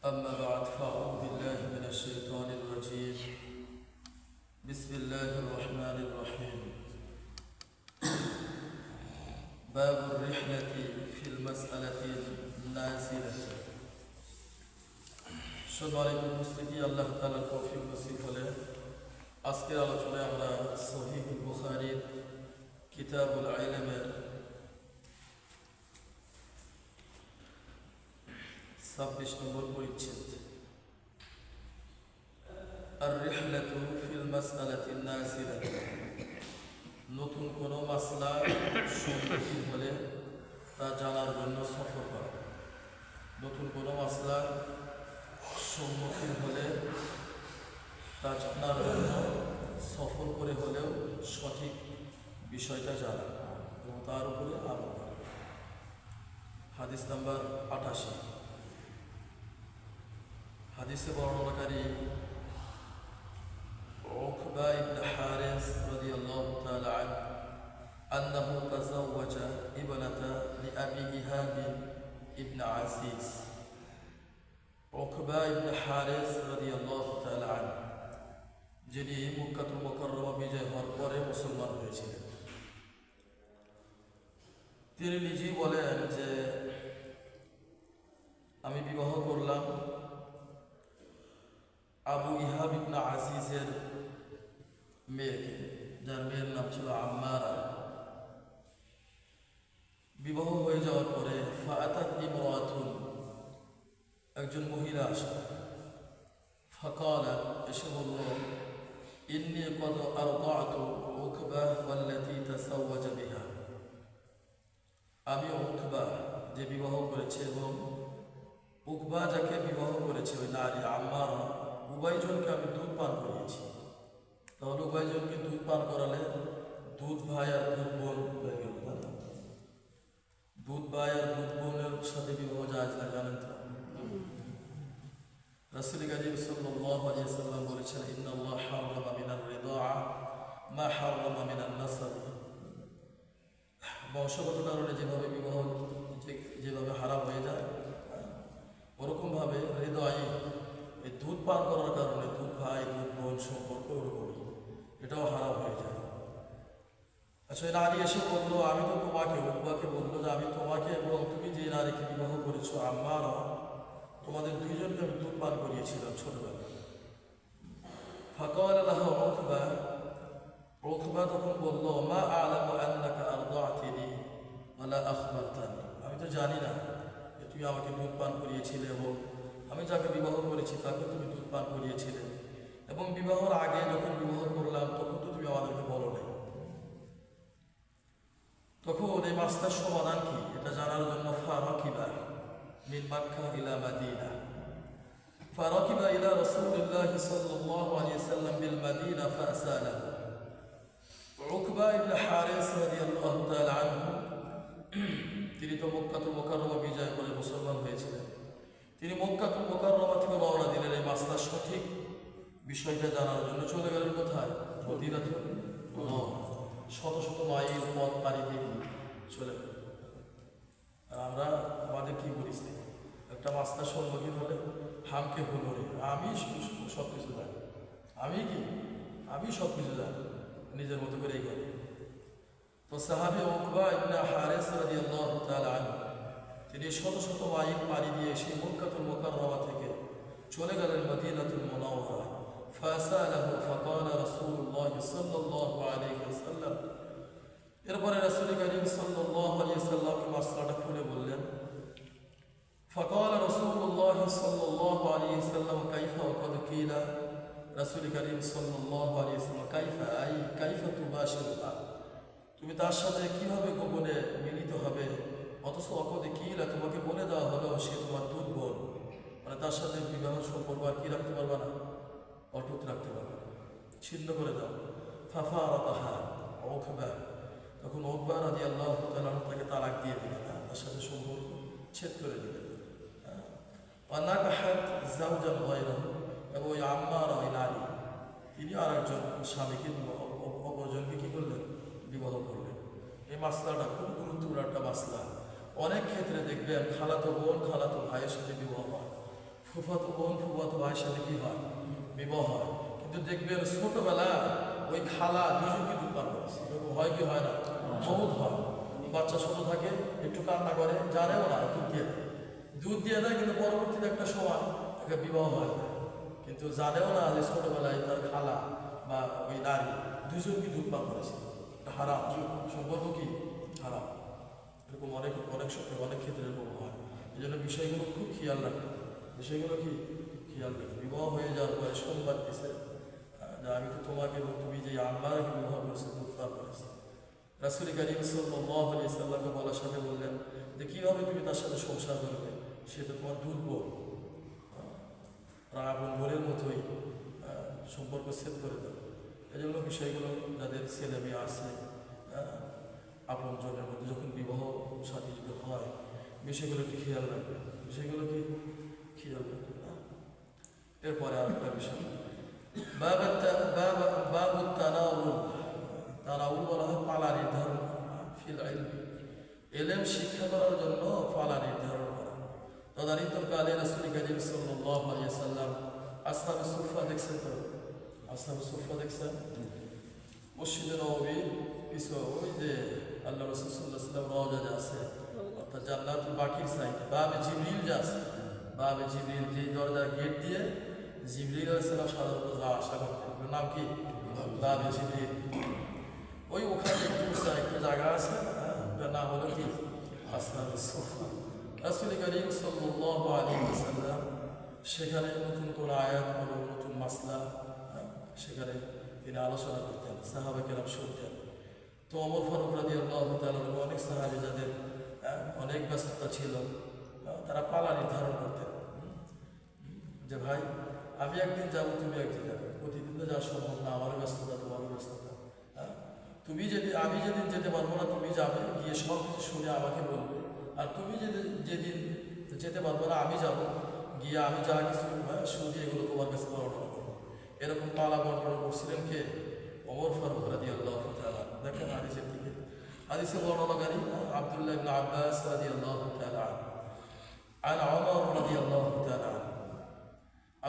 أما بعد فأعوذ بالله من الشيطان الرجيم بسم الله الرحمن الرحيم باب الرحلة في المسألة النازلة সম্মানিত উপস্থিতি, আল্লাহ তাআলার তৌফিক নসিব হলে আজকের আলোচনায় আমরা সহিহ বুখারীর কিতাবুল ইলমের 26 নম্বর পরিচ্ছেদ আর-রিহলাতু ফিল মাসআলাতি নাযিলা, নতুন কোনো মাসলা সম্মুখীন হলে তা জানার জন্য সফর করা। নতুন কোনো মাসলা সম্মুখীন হলে তা জানার জন্য সফর করে হলেও সঠিক বিষয়টা জানা এবং তার উপরে আমল করা। হাদিস নাম্বার 88। হাদিসে বর্ণনাকারী উকবা ইবনে হারিস রাদিয়াল্লাহু তাআলা আনহু আন্নাহু তাযাওয়াজা ইবনাতা লিআবি ইহাব ইবনে আজিজ। উকবা ইবনে হারিস রাদিয়াল্লাহু তাআলা আনহু, যিনি মক্কাতুল মুকাররমা বিজয় হওয়ার পরে মুসলমান হয়েছিলেন, তিনি নিজেই বলেন যে আমি বিবাহ করলাম আবু ইহাব ইবনে আজিজের মেয়েকে, যার মেয়ের নাম ছিল আম্মারা। বিবাহ হয়ে যাওয়ার পরে ফাআতাত ইমরাতুন, একজন মহিলা আসে। ফাকালাত, এসে বলল, ইন্নী কদ আরদাতু উকবা ওয়াল্লাতী তাযাওয়াজা বিহা, আমি উকবা যে বিবাহ করেছে এবং উকবা যাকে বিবাহ করেছে ওই নারী আম্মারা, উভয়জনকে আমি দুধ পান করিয়েছি। তাহলে উভয়জনকে দুধ পান করালে দুধ ভাই আর দুধ বোন হয়ে গেল। দুধ ভাই আর দুধ বোনের সাথে বিবাহ জায়েজ না, জানেন তো? রাসূল কারীম সাল্লাল্লাহু আলাইহি ওয়াসাল্লাম বলেছেন, ইন্নাল্লাহ হারামা মিনার রিদাআ মা হারামা মিনান নাসাব। বংশগত কারণে যেভাবে বিবাহ যেভাবে হারাম হয়ে যায়, ওরকমভাবে হৃদয় এই দুধ পান করার কারণে দুধ ভাই দুধ বোন সম্পর্ক ওরকমই, এটাও হারাম হয়ে যায়। আচ্ছা, এই নারী এসে বললো, আমি তো তোমাকে, উকবাকে বললো যে আমি তোমাকে এবং তুমি যে নারীকে বিবাহ করেছো আম্মারা, তোমাদের দুইজনকে আমি দুধ পান করিয়েছিলাম ছোটবেলায়। ফাকালা লাহু উকবা, উকবা তখন বললো, মা আ'লামু আন্নাকা আরদা'তিনি ওয়ালা আখবারতানি, আমি তো জানি না যে তুমি আমাকে দুধ পান করিয়েছিলে এবং আমি যাকে বিবাহ করেছি তাকে তুমি দুধ পান করিয়েছিলে, এবং বিবাহের আগে যখন বিবাহ করলাম তখন তো তুমি আমাদেরকে বলো নাই। তখন এই মাসলার সমাধান কি এটা জানার জন্য ফারাকিবা মিন মক্কা ইলা মাদিনা, ফারাকিবা ইলা রাসূলিল্লাহ সাল্লাল্লাহু আলাইহি ওয়াসাল্লাম বিল মাদিনা ফাসালাহু। উকবা ইবনে হারিস রাদিয়াল্লাহু তাআলা আনহু, তিনি তো মক্কাতুল মুকাররমা বিজয় করে মুসলমান হয়েছিলেন। তিনি মক্কাতুল মুকাররমা থেকে রওনা দিলেন এই মাসলার সঠিক বিষয়টা জানার জন্য। চলে গেলেন কোথায়? মদিনাতুল মুনাওয়ারা। শত শত মাইল পথ পাড়ি দিয়ে চলে গেল। আর আমরা আমাদের কি করিস, একটা মাসলার সম্মুখীন হলে হামকে হুনরে আমি সব কিছু জানি, আমি সব কিছু জানি, নিজের মতো করেই করি। তো সাহাবী উকবা ইবনে হারিস রাদিয়াল্লাহু তাআলা আনহু, তিনি শত শত মাইল পাড়ি দিয়ে সেই মক্কাতুল মুকাররমা থেকে চলে গেলেন মদিনাতুল মুনাওয়ারা। ফাসালাহু ফাকালা রাসূলুল্লাহ সাল্লাল্লাহু আলাইহি ওয়াসাল্লাম, এরপরে রাসূল কারীম সাল্লাল্লাহু আলাইহি ওয়াসাল্লামকে মাসলাটা খুলে বললেন। ফাকালা রাসূলুল্লাহ সাল্লাল্লাহু আলাইহি ওয়াসাল্লাম, কাইফা ওয়াকাদ কিলা, রাসূল কারীম সাল্লাল্লাহু আলাইহি ওয়াসাল্লাম, কাইফা তুবাশিরুহা, তুমি তার সাথে কিভাবে গোপনে মিলিত হবে, অথচ অকদে কিলা, তোমাকে বলে দেওয়া হলো সে তোমার দুধ বোন, মানে তার সাথে বিবাহ সম্পর্ক আর কি রাখতে পারবা না, অটুট রাখতে পারবে না, ছিন্ন করে দাও। ফাফারাকাহা উকবা, তখন উকবা রাদিয়াল্লাহু তাআলা তাকে তালাক দিয়ে দিলেন, তার সাথে সম্পর্ক ছেদ করে দিলেন। ওয়ানাকাহাত যাওজান গায়রাহু, এবং ওই আম্মারা, ওই নারী, তিনি আর একজন স্বামীকে অপরজনকে কি করলেন? বিবাহ করলেন। এই মাসলাটা খুব গুরুত্বপূর্ণ একটা মাসলা। অনেক ক্ষেত্রে দেখবেন খালাতো বোন খালাতো ভাইয়ের সাথে বিবাহ হয়, ফুফাতো বোন ফুফাতো ভাইয়ের সাথে কি হয়? বিবাহ হয়। কিন্তু দেখবেন ছোটবেলা ওই খালা দুজনকে দুধ পান করেছে, এরকম হয় কি হয় না? বহুত হয়। বাচ্চা ছোট থাকে, একটু কান্না করে, জানেও না, দুধ দিয়ে দেয়, কিন্তু পরবর্তীতে একটা সময় একটা বিবাহ হয়, কিন্তু জানেও না যে ছোটবেলায় তার খালা বা ওই নারী দুজনকে দুধ পান করেছে। হারাম সম্পর্ক, কি হারাম। এরকম অনেক অনেক অনেক ক্ষেত্রে এরকম হয়। এই জন্য বিষয়গুলো খুব খেয়াল রাখবে, বিষয়গুলো কি খেয়াল রাখবে। বিবাহ হয়ে যাওয়ার পরে সংবাদ দিছে যে আমি তো তোমাকে এবং তুমি যে আল্লাহকে বিবাহ করেছে, দুধ পান করেছে। রাসূল কারীম সাল্লাল্লাহু আলাইহি সাল্লামকে বলার সাথে বললেন যে কীভাবে তুমি তার সাথে সংসার করবে, সে তো তোমার দুধ বোন, আপন বোনের মতোই সম্পর্ক ছেদ করে দেবে। এই জন্য বিষয়গুলো যাদের ছেলে মেয়ে আছে আপন জনের মধ্যে যখন বিবাহ সাথী যদি হয়, বিষয়গুলো একটু খেয়াল রাখবে, বিষয়গুলো কি খেয়াল রাখবে। এরপরে আরেকটা বিষয়, বাবু তানাউল বলা হয় পালা নির্ধারণ ফিল ইলমি, ইলম শিক্ষা করার জন্য পালা নির্ধারণ করা। তদানীন্তনকালে রাসূল কারীম সাল্লাল্লাহু আলাইহি সাল্লাম আসহাবে সুফফা দেখছেন তো? আসহাবে সুফফা দেখছেন? মসজিদে নববীর পিছু ওই যে আল্লাহ রাসূল সাল্লাল্লাহু আলাইহি সাল্লাম রওজা যে আছে, অর্থাৎ জান্নাতুল বাকির সাইডে বাবে জিবরিল যে আছে, বাবে জিবরিল, যে দরজা গেট দিয়ে জিবরিল আলাইহিস সালাম সাধারণত যা আশা করতেন, ওর নাম কি? বাবে জিবরিল। ওই ওখানে একটা জায়গা আছে, ওটার নাম হলো কি? আসহাবে সুফফা। রাসূল কারীম সাল্লাল্লাহু আলাইহি ওয়াসাল্লাম সেখানে নতুন কোন আয়াত কোনো নতুন মাসলা সেখানে তিনি আলোচনা করতেন, সাহাবা কেরাম শুনতেন। তো ওমর ফারুক রাদিয়াল্লাহু তাআলা অনেক সাহাবী যাদের অনেক ব্যস্ততা ছিল, তারা পালা নির্ধারণ করতেন যে ভাই আমি একদিন যাবো, তুমি একদিন যাবে, প্রতিদিন তো যাওয়া সম্ভব না, আমারও ব্যস্ততা তোমারও ব্যস্ততা। তুমি যদি, আমি যেদিন যেতে পারবো না তুমি যাবে, গিয়ে সব কিছু শুনে আমাকে বলবে, আর তুমি যেদিন যেতে পারবো না আমি যাব, গিয়ে আমি যা কিছু শুনি এগুলো তোমার কাছে বর্ণনা করবো। এরকম পালা বর্ণনা করছিলেন কে? ওমর ফারুক রাদিয়াল্লাহু তাআলা। দেখেন হাদিসের দিকে, হাদিসে বর্ণনাকারী আব্দুল্লাহ ইবনে আব্বাস রাদিয়াল্লাহু তাআলা আন ওমর রাদিয়াল্লাহু তাআলা।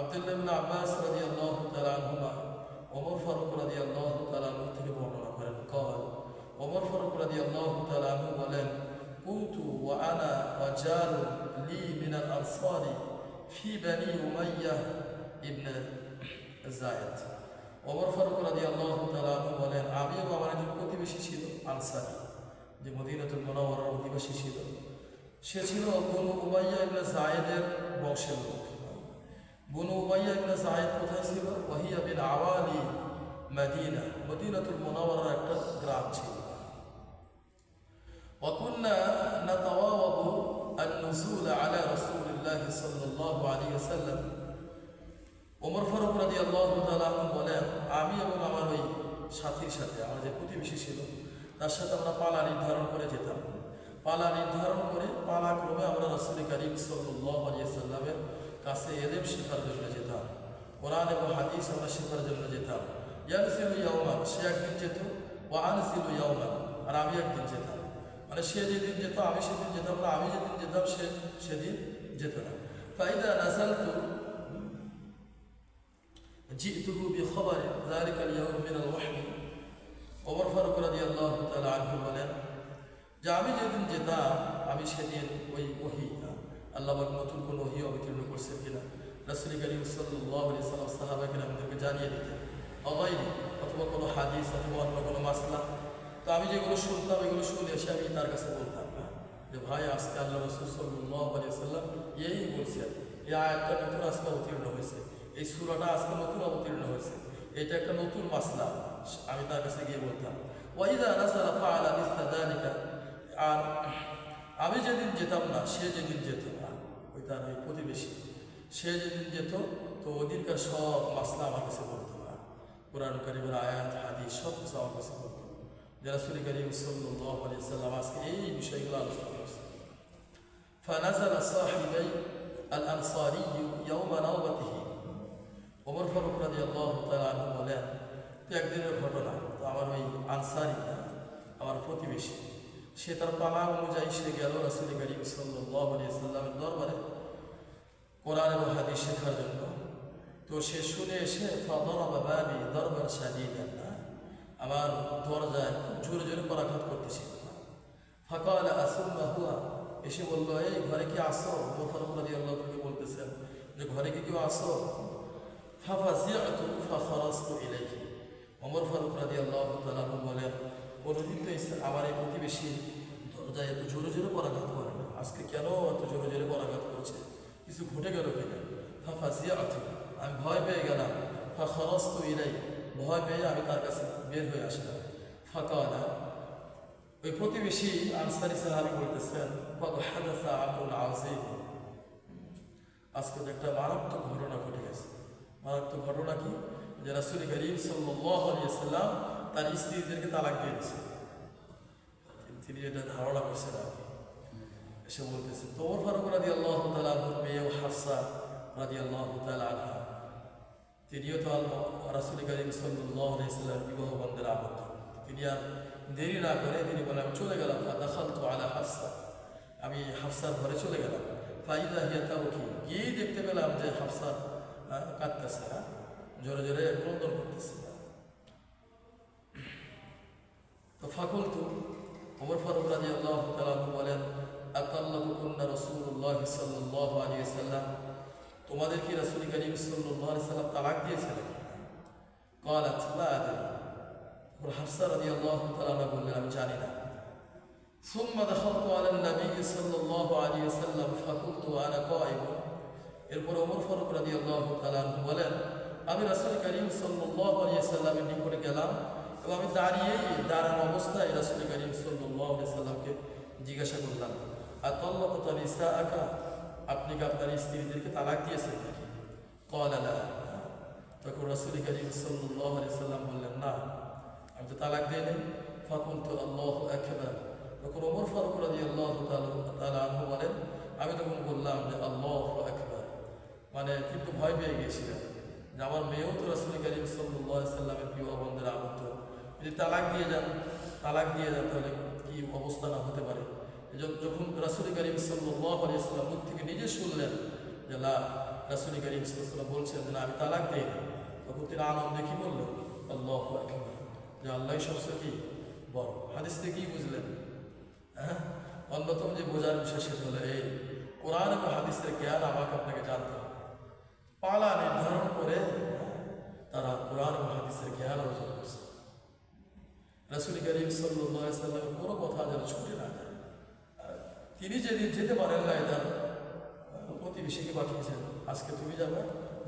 আব্দুল্লাহ ইবনে আব্বাস রাদিয়াল্লাহু তাআলা আনহুমা ওমর ফারুক রাদিয়াল্লাহু তাআলা থেকে বর্ণনা করেন, قال ওমর ফারুক রাদিয়াল্লাহু তাআলা আনহু বলেন, কুনতু ওয়া আনা রাজাল লি মিন আল আনসারি ফি বানি উমাইয়াহ ইবনে যায়েদ। ওমর ফারুক রাদিয়াল্লাহু তাআলা আনহু বলেন, আমি এবং আমার একজন প্রতিবেশী ছিল আনসারী, যে মদিনাতুল মুনাওয়ারার অধিবাসী ছিল। সে ছিল বনু উমাইয়া ইবনে যায়েদের বংশের লোক। বনু উমাইয়া ইবনে যায়েদ কোথায় ছিল? ওয়াহিয়া বিন আওয়ালি মদিনা, মদিনাতুল মুনাওয়ারার একটা গ্রাম ছিল। وكنا نتواضع النزول على رسول الله صلى الله عليه وسلم। ওমর ফারুক রাদিয়াল্লাহু তাআলা আনহু বলেন, আমি এবং আমার ওই সাথীর সাথে, আমার যে প্রতিবেশী ছিল তার সাথে আমরা পালা নির্ধারণ করে যেতাম। পালা নির্ধারণ করে পালাক্রমে আমরা রাসূল কারীম সাল্লাল্লাহু আলাইহি ওয়াসাল্লামের কাছে ইলম শেখার জন্য যেতাম, কোরআন এবং হাদিস আমরা শেখার জন্য যেতাম। ইয়ানসিলু ইয়াওমান, সে একদিন যেত, ওয়া আনসিলু ইয়াওমান, আর আমি একদিন যেতাম। মানে সে যেদিন যেত আমি সেদিন যেতাম না, আমি যেদিন যেতাম সে সেদিন যেত না। ফাইদা নাযালতু জিতুহু বিখবর যালিকা আল-ইয়াওম মিন আল-ওয়াহী। ওমর ফারুক রাদিয়াল্লাহু তাআলা আনহু বলেন যে আমি যেদিন যেতাম আমি সেদিন ওই ওহী, আল্লাহ পাক নতুন কোন ওহী অবতীর্ণ করছেন কিনা রাসূল কারীম সাল্লাল্লাহু আলাইহি ওয়াসাল্লাম সাহাবা কেরামদেরকে জানিয়ে দিতেন, অথবা কোনো হাদিস অথবা অন্য কোনো মাসলা। তো আমি যেগুলো শুনতাম এগুলো শুনে এসে আমি তার কাছে বলতাম যে ভাই আজকে আল্লাহ রাসূল সাল্লাল্লাহু আলাইহি ওয়াসাল্লাম এই বলছেন, এই আয়াতটা নতুন আজকে অবতীর্ণ হয়েছে, এই সূরাটা আজকে নতুন অবতীর্ণ হয়েছে, এটা একটা নতুন মাসলা। আমি তার কাছে গিয়ে বলতাম। ওয়াইদা নাযালা ফাআলা মিসলা যালিকা, আর আমি যেদিন যেতাম না সে যেদিন যেত, ওই তার ওই প্রতিবেশী সে যেদিন যেত, তো ওদিনকার সব মাসলা আমার কাছে বলতো, কোরআন কারীমের আয়াত হাদিস সব কিছু আমার কাছে বলতো, যে রাসূল কারীম সাল্লাল্লাহু আলাইহি ওয়াসাল্লাম আজকে এই বিষয়গুলো আলোচনা করছেন। ফানাযালা সাহিবাই আল আনসারি ইয়াওমা নাওবাতিহি। ওমর ফারুক রাদিয়াল্লাহু তাআলা আনহু বলেন, তো একদিনের ঘটনা, তো আমার ওই আনসারি আমার প্রতিবেশী সে তার পালা অনুযায়ী সে গেল রাসূল কারীম সাল্লাল্লাহু আলাইহি ওয়াসাল্লামের দরবারে, কোরআন এবং হাদিস শেখার জন্য। তো সে শুনে এসে ফাদারাবা বাবি দরবান শাদীদান, আমার দরজায় খুব জোরে জোরে করাঘাত করতেছিল। ফাকালা আসুম্মা হুয়া, এসে বললো, এই ঘরে কি আসো? ওমর ফারুক রাদিয়াল্লাহু তাআলা বলতেছেন যে ঘরে কি কেউ আসো? ফাফাজিআতু ফাখারাজতু ইলাইহি, ওমর ফারুক রাদিয়াল্লাহু তাআলা বলেন, কোনদিন তো আমার এই প্রতিবেশী দরজায় এত জোরে জোরে করাঘাত করে না, আজকে কেন এত জোরে জোরে করাঘাত করছে? কিছু ঘটে গেল কিনা? ফাফাজিআতু, আমি ভয় পেয়ে গেলাম। ফাখারাজতু ইলাইহি, ভয় পেয়ে আমি তার কাছে বের হয়ে আসলাম। ফাকালা, ওই প্রতিবেশী আনসারী সাহাবী বলতেছেন, কদ হাদাসা আমরুন আযীম, আজকে তো একটা মারাত্মক ঘটনা ঘটে গেছে। মারাত্মক ঘটনা কি? যে রাসূল করিম সাল্লাল্লাহু আলাইহি ওয়াসাল্লাম তার স্ত্রীদেরকে তালাক দিয়ে দিয়েছেন। তিনি যেটা ধারণা করছেন আর কি, এসে বলতেছেন। তো ওমর ফারুক রাদিয়াল্লাহু তাআলা আনহুর মেয়ে হাফসা রাদিয়াল্লাহু তাআলা আনহা, তিনিও তো রাসূল করিম সাল্লাল্লাহু আলাইহি ওয়াসাল্লামের বিবাহ বন্ধনে আবদ্ধ। তিনি আর দেরি না করে তিনি বলেন, আমি চলে গেলাম। ফাদাখালতু আলা হাফসা, আমি হাফসার ঘরে চলে গেলাম। ফাইদা হিয়া তাবকি, গিয়েই দেখতে পেলাম যে হাফসা কাঁদতেছে, জোরে জোরে ক্রন্দন করতেছে। তো ফাকুলতু, ওমর ফারুক রাদিয়াল্লাহু তাআলা বলেন, আতাল্লাকুকুন্না রাসূলুল্লাহ সাল্লাল্লাহু আলাইহি ওয়াসাল্লাম, তোমাদের কি রাসূল করিম সাল্লাল্লাহু আলাইহি ওয়াসাল্লাম তালাক দিয়েছিলেন? ক্বালাত লা আদরি, হাফসা রাদিয়াল্লাহু তাআলা বললেন, আমি জানি না। সুম্মা দাখালতু আলা নবী সাল্লাল্লাহু আলাইহি ওয়াসাল্লাম ফাকুলতু আনা কায়িম, এরপর ওমর ফারুক রাদিয়াল্লাহু তাআলা বলেন, আমি রাসূল করিম সাল্লাল্লাহু আলাইহি ওয়াসাল্লামের নিকটে গেলাম এবং আমি দাঁড়ানো অবস্থায় রাসূল করিম সাল্লাল্লাহু আলাইহি ওয়াসাল্লামকে জিজ্ঞাসা করলাম, আতাল্লাকুতা নিসাআকা, আপনি কি আপনার স্ত্রীদেরকে তালাক দিয়েছেন নাকি? ক্বালা লা, তখন রাসূল করিম সাল্লাল্লাহু আলাইহি ওয়াসাল্লাম বললেন, না, আমি তো তালাক দিই নাই। ফাকুলতু আল্লাহু আকবার, তখন ওমর ফারুক রাদিয়াল্লাহু তাআলা আনহু বলেন, আমি তখন বললাম যে আল্লাহু আকবার, মানে কিন্তু ভয় পেয়ে গিয়েছিলেন যে আমার মেয়েও তো রাসূল করিম সাল্লাল্লাহু আলাইহি ওয়াসাল্লামের বিবাহ বন্ধনে আবদ্ধ, যদি তালাক দিয়ে যান তাহলে কি অবস্থা না হতে পারে। যখন রাসূল করিম সাল্লাল্লাহু আলাইহি ওয়াসাল্লাম মুখ থেকে নিজে শুনলেন যে লা, রাসূল করিম সাল্লাল্লাহু আলাইহি ওয়াসাল্লাম বলছেন যে না, আমি তালাক দিইনি, তখন তিনি আনন্দে কি বললেন? আল্লাহু আকবার, যে আল্লাহই সবচেয়ে কি বড়। হাদিস থেকে কি বুঝলেন? অন্যতম যে বোঝার বিষয় সেটা হলো এই, কোরআন এবং হাদিসের জ্ঞান আমাকে আপনাকে জানতে হবে। পালা নির্ধারণ করে তারা কোরআন এবং হাদিসের জ্ঞান অর্জন করছে। রাসূল করিম সাল্লাল্লাহু আলাইহি ওয়াসাল্লামের কোনো কথা যেন ছুটে না যায়। তিনি যেদিন যেতে পারেন না, তার প্রতিবেশীকে পাঠিয়েছেন, আজকে তুমি যাবে,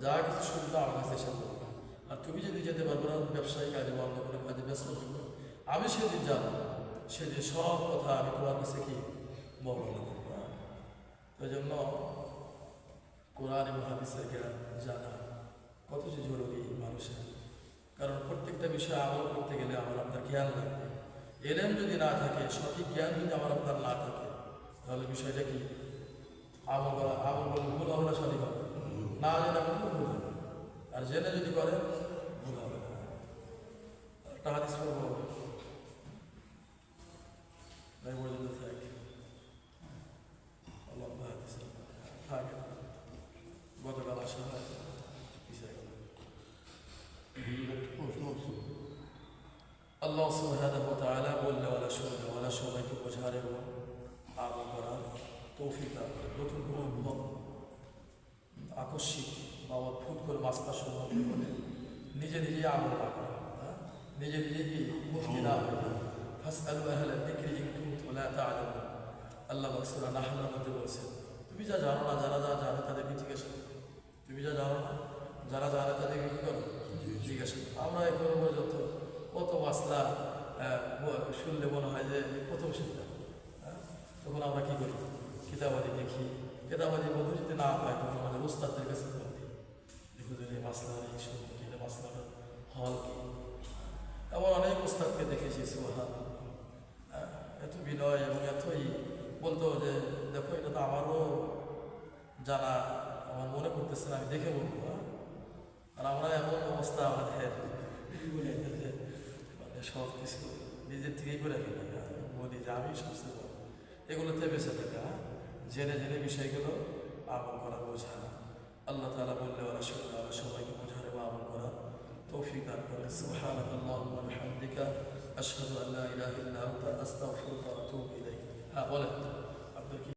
যা কিছু শুনবে আমার কাছে এসে করবে, আর তুমি যদি যেতে পারবে না, ব্যবসায়ী কাজে বা অন্য কোনো কাজে ব্যস্ত থাকবে, আমি সেদিন যাব, সেদিন সব কথা আমি তোমার কাছে কি বর্ণনা করব। ওই জন্য কোরআন এবং হাদিসের জ্ঞান জানা কত যে জরুরি মানুষের, কারণ প্রত্যেকটা বিষয়ে আমল করতে গেলে আমার আপনার জ্ঞান লাগবে। এলেম যদি না থাকে, সঠিক জ্ঞান যদি আমার আপনার না থাকে, তাহলে বিষয়টা কি আমল করলে ভুল হবে না, সঠিক হবে না, জেনে করলে ভুল হবে, আর জেনে যদি করে ভুল হবে না। একটা হাদিস পড়বো, তাই পর্যন্ত থাকে থাকে, গতকাল আসা হয় পিছিয়ে গেল। আল্লাহ সুবহানাহু ওয়া তাআলা বললে ওয়ালা সবাইকে বোঝার এবং আমল করার তৌফিক দান করে। নতুন কোনো আকস্মিক বা অদ্ভুত করে মাস্তা সম্বন্ধে বলে নিজে নিজে আমল না করা, নিজে নিজে কি মুফতি না হয়ে ফাসআলু আহলা যিকরি ইন কুনতুম লা তা'লামুন। আল্লাহ সূরা নাহলের মধ্যে বলছেন, তুমি যা জানো না, যারা জানে তাদেরকে জিজ্ঞাসা করো। তুমি যা জানো না, যারা জানে তাদেরকে কী করো? জিজ্ঞাসা করো। আমরা এখন পর্যন্ত কত মাসলা শুনলে মনে হয় যে প্রথম শিক্ষা, তখন আমরা কী করি? কিতাবাদি দেখি, কিতাবাদির মধ্যে যদি না পাই তখন আমাদের ওস্তাদদের কাছে দিই, দেখো যে এই মাসলার এই শুনবো কি, মাসলার হল কি। এমন অনেক ওস্তাদকে দেখেছি, সুবহান, এত বিনয় এবং এতই বলতো যে দেখো এটা তো আমারও জানা, আমার মনে করতেছে না, আমি দেখে বলবো। আর আমরা এমন অবস্থা আমাদের মানে সব কিছু নিজের থেকেই করে ফেলি, বলি যে আমি সবচেয়ে বড়, এগুলোতে বেঁচে থাকা, জেনে জেনে বিষয়গুলো আমল করা বোঝা। আল্লাহ তাআলা করে। সুবহানাকাল্লাহুম্মা ওয়া বিহামদিকা আশহাদু আল্লা ইলাহা ইল্লা আনতা আস্তাগফিরুকা ওয়া আতুবু ইলাইক। হ্যাঁ বলেন আপনার কি